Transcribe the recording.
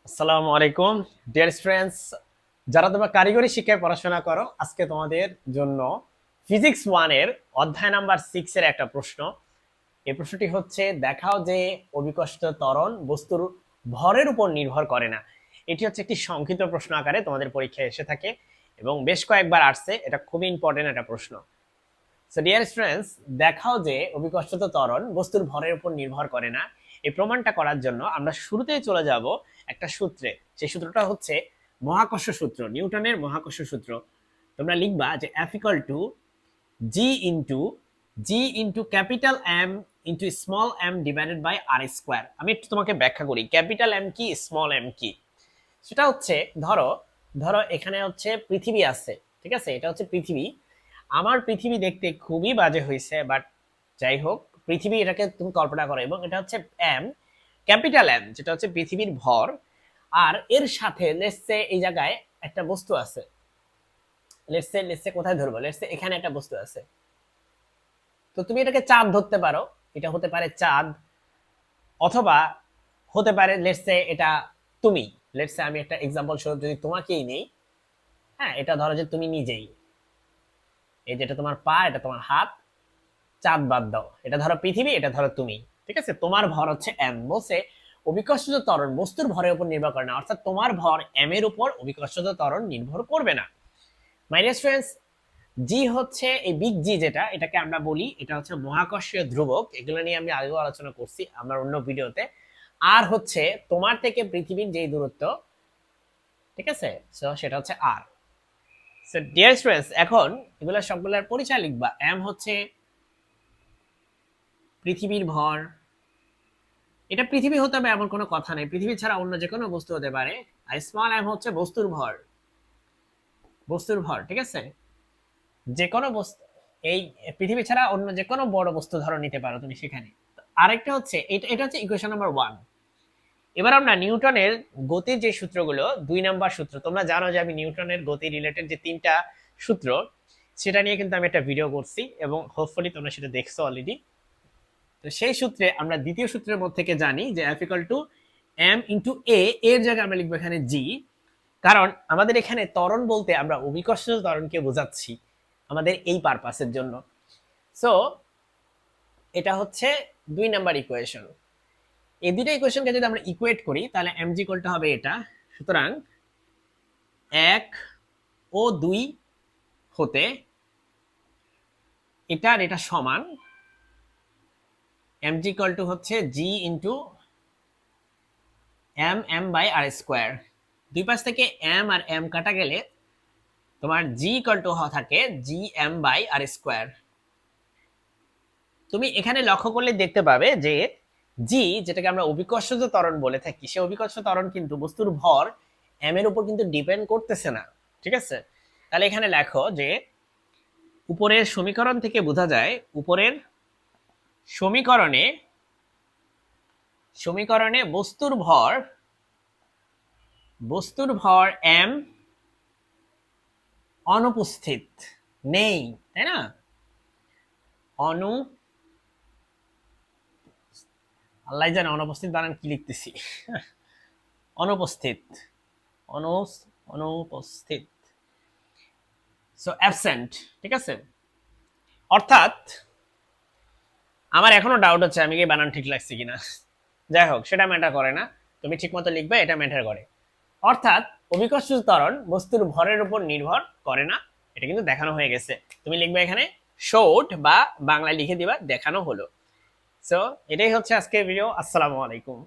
আসসালামু আলাইকুম dear students, যারা তোমরা কারিগরি শিক্ষায় পড়াশোনা করো, আজকে তোমাদের জন্য ফিজিক্স 1 এর অধ্যায় নাম্বার 6 এর একটা প্রশ্ন। এই প্রশ্নটি হচ্ছে, দেখাও যে অবিকর্ষিত ত্বরণ বস্তুর ভরের উপর নির্ভর করে না। এটি হচ্ছে একটি সংক্ষিপ্ত প্রশ্ন আকারে তোমাদের পরীক্ষায় এসে থাকে এবং বেশ কয়েকবার আসছে। এটা খুবই ইম্পর্টেন্ট একটা প্রশ্ন। সো ডিয়ার স্টুডেন্টস, দেখাও যে অবিকর্ষিত ত্বরণ বস্তুর ভরের উপর নির্ভর করে না। এই প্রমাণটা করার জন্য আমরা শুরুতেই চলে যাব একটা সূত্রে। সেই সূত্রটা হচ্ছে মহাকর্ষ সূত্র, নিউটনের মহাকর্ষ সূত্র। তোমরা লিখবা যে F equal to G into capital M into small m divided by R square. আমি একটু তোমাকে ব্যাখ্যা করি ক্যাপিটাল M কি স্মল m কি। সেটা হচ্ছে, ধরো ধরো এখানে হচ্ছে পৃথিবী আছে, ঠিক আছে? এটা হচ্ছে পৃথিবী। আমার পৃথিবী দেখতে খুবই বাজে হয়েছে, বাট যাই হোক, পৃথিবী এটাকে তুমি কল্পনা করো, এবং এটা হচ্ছে এম, ক্যাপিটাল এম, যেটা হচ্ছে পৃথিবীর ভর। আর এর সাথে লেটসে এই জায়গায় একটা বস্তু আছে। লেটসে কোথায় ধরবো? লেটসে এখানে একটা বস্তু আছে। তো তুমি এটাকে চাঁদ ধরতে পারো, এটা হতে পারে চাঁদ, অথবা হতে পারে লেটসে এটা তুমি। লেটসে আমি একটা এক্সাম্পল স্বরূপ যদি তোমাকেই নেই, হ্যাঁ, এটা ধরো যে তুমি নিজেই, এই যেটা তোমার পা, এটা তোমার হাত, চাঁদ বাদ দাও, এটা ধরো পৃথিবী, এটা ধরো তুমি। ঠিক আছে? তোমার ভর হচ্ছে এম। বলছে অবিকর্ষিত ত্বরণ বস্তুর ভরের উপর নির্ভর করে না, অর্থাৎ তোমার ভর এম এর উপর অবিকর্ষিত ত্বরণ নির্ভর করবে না। মাই ডিয়ার স্টুডেন্টস, জি হচ্ছে এই বিগ জি, যেটা এটাকে আমরা বলি, এটা হচ্ছে মহাকর্ষীয় ধ্রুবক। এগুলো নিয়ে আমি আগেও আলোচনা করছি আমার অন্য ভিডিওতে। আর হচ্ছে তোমার থেকে পৃথিবীর যেই দূরত্ব, ঠিক আছে, সো সেটা হচ্ছে আর। সো ডিয়ার স্টুডেন্টস, এখন এগুলো সবগুলোর পরিচয় লিখবা। এম হচ্ছে পৃথিবীর ভর। এটা পৃথিবী হতে হবে এমন কোনো কথা নেই, পৃথিবী ছাড়া অন্য যে কোনো বস্তু হতে পারে। আর স্মল এম হচ্ছে বস্তুর ভর, বস্তুর ভর, ঠিক আছে? যে কোনো বস্তু, এই পৃথিবী ছাড়া অন্য যে কোনো বড় বস্তু ধরো নিতে পারো তুমি সেখানে। আরেকটা হচ্ছে, এটা এটা হচ্ছে ইকুয়েশন নাম্বার 1। এবার আমরা নিউটনের গতির যে সূত্রগুলো, 2 নাম্বার সূত্র, তোমরা জানো যে আমি নিউটনের গতি রিলেটেড যে 3টা সূত্র, সেটা নিয়ে কিন্তু আমি একটা ভিডিও করছি এবং হোপফুলি তোমরা সেটা দেখছো অলরেডি। তো সেই সূত্রে আমরা দ্বিতীয় সূত্রের মধ্যে থেকে জানি যে F equal to m into a, এর জায়গায় আমরা লিখবো এখানে g, কারণ আমাদের এখানে ত্বরণ বলতে আমরা অভিকর্ষজ ত্বরণকে বোঝাচ্ছি আমাদের এই পারপাসের জন্য। সো এটা হচ্ছে 2 নাম্বার ইকুয়েশন। এই দুইটা ইকুয়েশনকে যদি আমরা ইকুয়েট করি, তাহলে mg ইকুয়াল টু হবে এটা। সুতরাং 1 ও 2 হতে এটা আর এটা সমান, mg ইকুয়াল টু হচ্ছে g into M M by R square. দুই পাশ থেকে এম আর এম কাটা গেলে তোমার জি ইকুয়াল টু থাকে G M by R square. তুমি এখানে লক্ষ্য করলে দেখতে পাবে যে জি, যেটাকে আমরা অভিকর্ষজ ত্বরণ বলে থাকি, সে অভিকর্ষজ ত্বরণ কিন্তু বস্তুর ভর এম এর উপর কিন্তু ডিপেন্ড করতেছে না। ঠিক আছে? তাহলে এখানে লেখো যে উপরের সমীকরণ থেকে বোঝা যায়, উপরের সমীকরণে সমীকরণে বস্তুর ভর এম অনুপস্থিত, নেই, তাই না? অনু, আল্লাহ জানে অনুপস্থিত বানান কি লিখতেছি। অনুপস্থিত, অনু অনুপস্থিত, সো অ্যাবসেন্ট। ঠিক আছে? অর্থাৎ আমার এখনো ডাউট হচ্ছে আমি কি বানান ঠিক লাগছে কিনা। যাই হোক, সেটা ম্যাটার করে না, তুমি ঠিক মতো লিখবে, এটা ম্যাটার করে। অর্থাৎ অভিকর্ষ ত্বরণ বস্তুর ভরের উপর নির্ভর করে না, এটা কিন্তু দেখানো হয়ে গেছে। তুমি লিখবে এখানে শর্ট, বা বাংলায় লিখে দিবা দেখানো হলো। সো এটাই হচ্ছে আজকের ভিডিও। আসসালামু আলাইকুম।